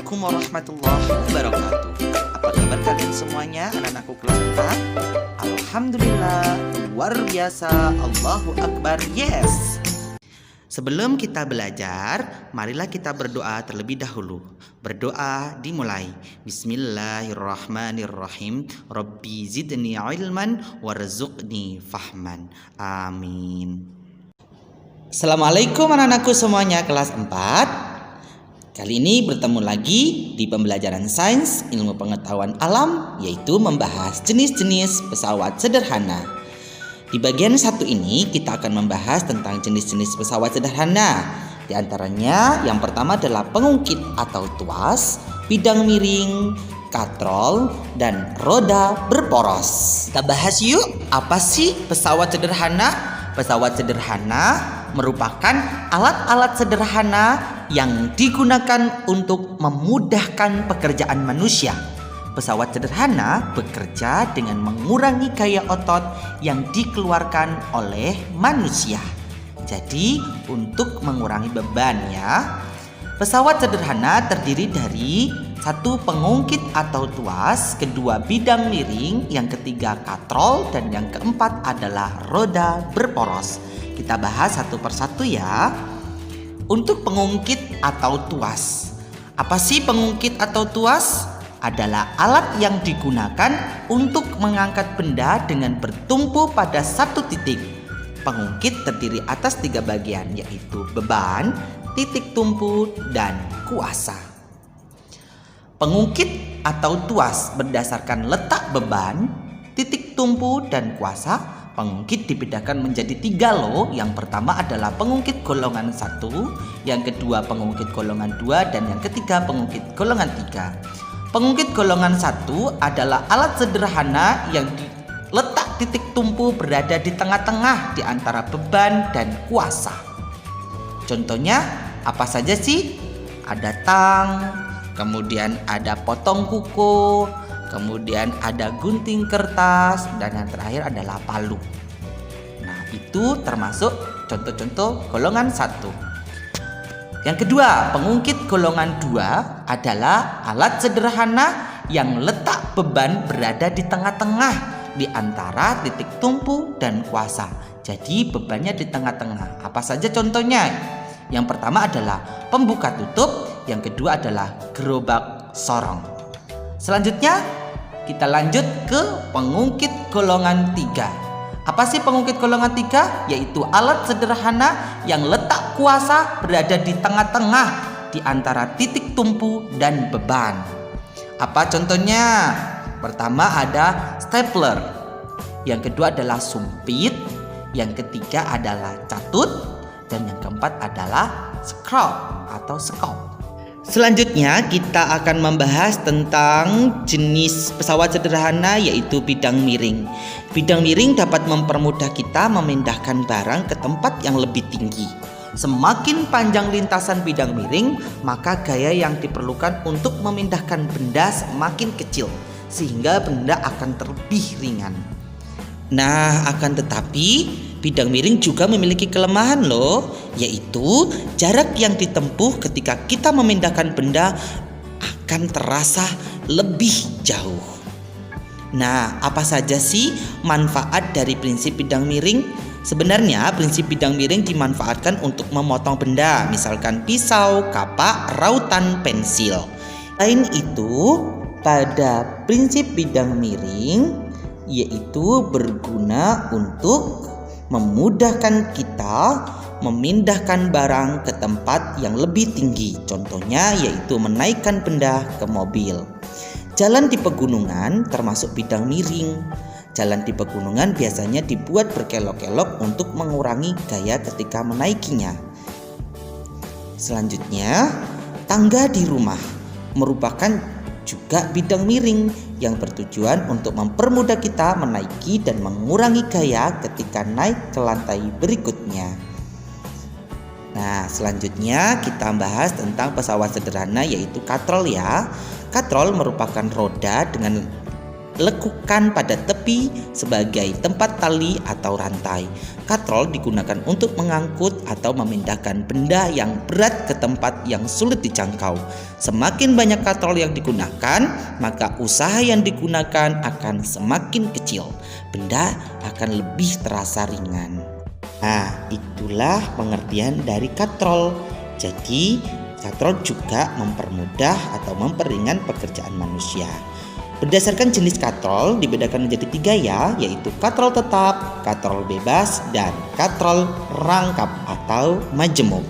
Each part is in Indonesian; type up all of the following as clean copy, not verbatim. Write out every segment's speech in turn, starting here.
Assalamualaikum warahmatullahi wabarakatuh. Apa kabar kalian semuanya, anak-anakku kelas 4? Alhamdulillah, luar biasa, Allahu Akbar, yes. Sebelum kita belajar, marilah kita berdoa terlebih dahulu. Berdoa dimulai. Bismillahirrahmanirrahim. Rabbi zidni ilman warzuqni fahman. Amin. Assalamualaikum anak-anakku semuanya kelas 4. Kali ini bertemu lagi di pembelajaran sains ilmu pengetahuan alam, yaitu membahas jenis-jenis pesawat sederhana. Di bagian satu ini kita akan membahas tentang jenis-jenis pesawat sederhana. Di antaranya yang pertama adalah pengungkit atau tuas, bidang miring, katrol, dan roda berporos. Kita bahas yuk, apa sih pesawat sederhana? Pesawat sederhana merupakan alat-alat sederhana yang digunakan untuk memudahkan pekerjaan manusia. Pesawat sederhana bekerja dengan mengurangi gaya otot yang dikeluarkan oleh manusia. Jadi untuk mengurangi beban ya. Pesawat sederhana terdiri dari satu pengungkit atau tuas, kedua bidang miring, yang ketiga katrol, dan yang keempat adalah roda berporos. Kita bahas satu persatu ya. Untuk pengungkit atau tuas, apa sih pengungkit atau tuas? Adalah alat yang digunakan untuk mengangkat benda dengan bertumpu pada satu titik. Pengungkit terdiri atas 3 bagian, yaitu beban, titik tumpu, dan kuasa. Pengungkit atau tuas berdasarkan letak beban, titik tumpu, dan kuasa. Pengungkit dibedakan menjadi 3 loh. Yang pertama adalah pengungkit golongan 1, yang kedua pengungkit golongan 2, dan yang ketiga pengungkit golongan 3. Pengungkit golongan 1 adalah alat sederhana yang letak titik tumpu berada di tengah-tengah di antara beban dan kuasa. Contohnya apa saja sih? Ada tang, kemudian ada potong kuku, kemudian ada gunting kertas, dan yang terakhir adalah palu. Nah, itu termasuk contoh-contoh golongan 1. Yang kedua, pengungkit golongan 2 adalah alat sederhana yang letak beban berada di tengah-tengah di antara titik tumpu dan kuasa. Jadi bebannya di tengah-tengah. Apa saja contohnya? Yang pertama adalah pembuka tutup, yang kedua adalah gerobak sorong. Selanjutnya kita lanjut ke pengungkit golongan 3. Apa sih pengungkit golongan 3? Yaitu alat sederhana yang letak kuasa berada di tengah-tengah di antara titik tumpu dan beban. Apa contohnya? Pertama ada stapler, yang kedua adalah sumpit, yang ketiga adalah catut, dan yang keempat adalah screw atau skop. Selanjutnya kita akan membahas tentang jenis pesawat sederhana, yaitu bidang miring. Bidang miring dapat mempermudah kita memindahkan barang ke tempat yang lebih tinggi. Semakin panjang lintasan bidang miring, maka gaya yang diperlukan untuk memindahkan benda semakin kecil, sehingga benda akan terlebih ringan. Nah, akan tetapi bidang miring juga memiliki kelemahan loh, yaitu jarak yang ditempuh ketika kita memindahkan benda akan terasa lebih jauh. Nah, apa saja sih manfaat dari prinsip bidang miring? Sebenarnya prinsip bidang miring dimanfaatkan untuk memotong benda, misalkan pisau, kapak, rautan, pensil. Selain itu, pada prinsip bidang miring yaitu berguna untuk memudahkan kita memindahkan barang ke tempat yang lebih tinggi. Contohnya yaitu menaikkan benda ke mobil. Jalan di pegunungan termasuk bidang miring. Jalan di pegunungan biasanya dibuat berkelok-kelok untuk mengurangi gaya ketika menaikinya. Selanjutnya, tangga di rumah merupakan juga bidang miring yang bertujuan untuk mempermudah kita menaiki dan mengurangi gaya ketika naik ke lantai berikutnya. Nah, selanjutnya kita bahas tentang pesawat sederhana, yaitu katrol ya. Katrol merupakan roda dengan dilekukan pada tepi sebagai tempat tali atau rantai. Katrol digunakan untuk mengangkut atau memindahkan benda yang berat ke tempat yang sulit dijangkau. Semakin banyak katrol yang digunakan, maka usaha yang digunakan akan semakin kecil. Benda akan lebih terasa ringan. Nah, itulah pengertian dari katrol. Jadi, katrol juga mempermudah atau memperingan pekerjaan manusia. Berdasarkan jenis katrol dibedakan menjadi 3 ya, yaitu katrol tetap, katrol bebas, dan katrol rangkap atau majemuk.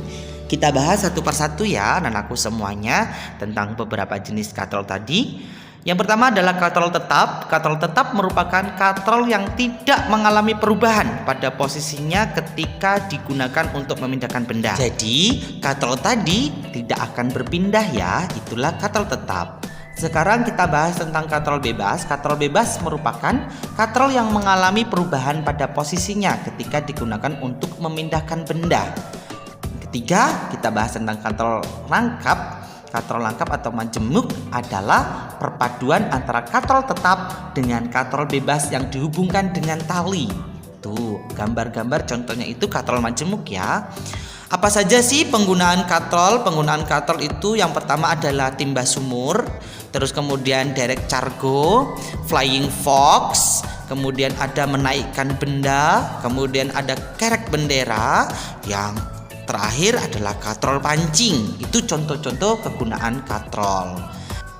Kita bahas satu persatu ya anakku semuanya tentang beberapa jenis katrol tadi. Yang pertama adalah katrol tetap. Katrol tetap merupakan katrol yang tidak mengalami perubahan pada posisinya ketika digunakan untuk memindahkan benda. Jadi katrol tadi tidak akan berpindah ya, itulah katrol tetap. Sekarang kita bahas tentang katrol bebas. Katrol bebas merupakan katrol yang mengalami perubahan pada posisinya ketika digunakan untuk memindahkan benda. Ketiga, kita bahas tentang katrol rangkap. Katrol rangkap atau majemuk adalah perpaduan antara katrol tetap dengan katrol bebas yang dihubungkan dengan tali. Tuh, gambar-gambar contohnya itu katrol majemuk ya. Apa saja sih penggunaan katrol? Penggunaan katrol itu yang pertama adalah timba sumur, terus kemudian derek cargo, flying fox, kemudian ada menaikkan benda, kemudian ada kerek bendera, yang terakhir adalah katrol pancing. Itu contoh-contoh kegunaan katrol.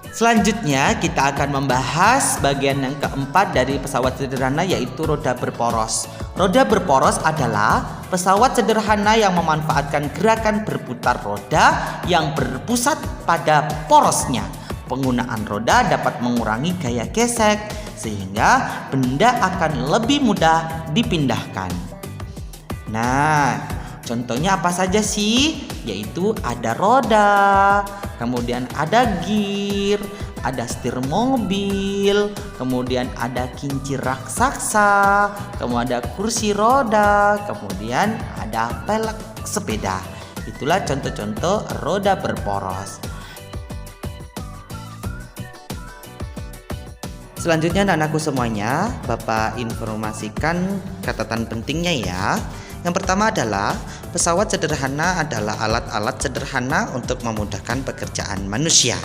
Selanjutnya kita akan membahas bagian yang keempat dari pesawat sederhana, yaitu roda berporos. Roda berporos adalah pesawat sederhana yang memanfaatkan gerakan berputar roda yang berpusat pada porosnya. Penggunaan roda dapat mengurangi gaya gesek sehingga benda akan lebih mudah dipindahkan. Nah, contohnya apa saja sih? Yaitu ada roda, kemudian ada gear, ada setir mobil, kemudian ada kincir raksasa, kemudian ada kursi roda, kemudian ada pelek sepeda. Itulah contoh-contoh roda berporos. Selanjutnya anak-anakku semuanya, Bapak informasikan catatan pentingnya ya. Yang pertama adalah pesawat sederhana adalah alat-alat sederhana untuk memudahkan pekerjaan manusia.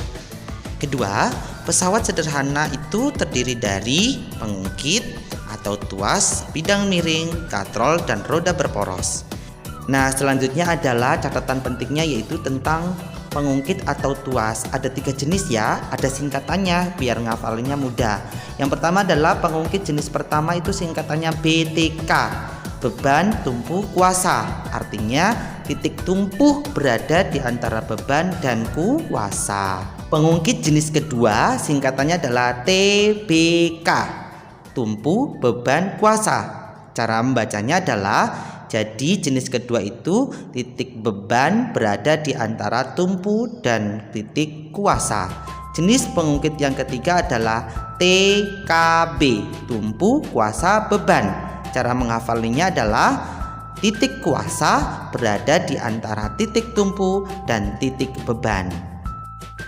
Kedua, pesawat sederhana itu terdiri dari pengungkit atau tuas, bidang miring, katrol, dan roda berporos. Nah, selanjutnya adalah catatan pentingnya yaitu tentang pengungkit atau tuas. Ada 3 jenis ya, ada singkatannya biar ngafalinnya mudah. Yang pertama adalah pengungkit jenis pertama itu singkatannya BTK. Beban tumpuh kuasa, artinya titik tumpuh berada di antara beban dan kuasa. Pengungkit jenis kedua singkatannya adalah TBK, tumpuh beban kuasa. Cara membacanya adalah, jadi jenis kedua itu titik beban berada di antara tumpu dan titik kuasa. Jenis pengungkit yang ketiga adalah TKB, tumpu kuasa beban. Cara menghafalinya adalah titik kuasa berada di antara titik tumpu dan titik beban.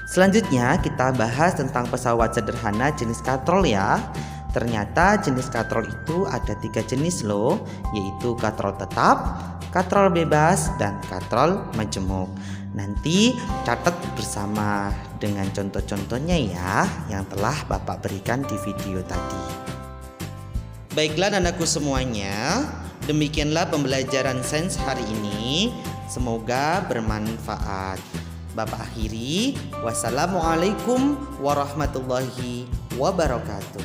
Selanjutnya kita bahas tentang pesawat sederhana jenis katrol ya. Ternyata jenis katrol itu ada 3 jenis loh, yaitu katrol tetap, katrol bebas, dan katrol majemuk. Nanti catat bersama dengan contoh-contohnya ya yang telah Bapak berikan di video tadi. Baiklah anakku semuanya, demikianlah pembelajaran sains hari ini. Semoga bermanfaat. Bapak akhiri, wassalamualaikum warahmatullahi wabarakatuh.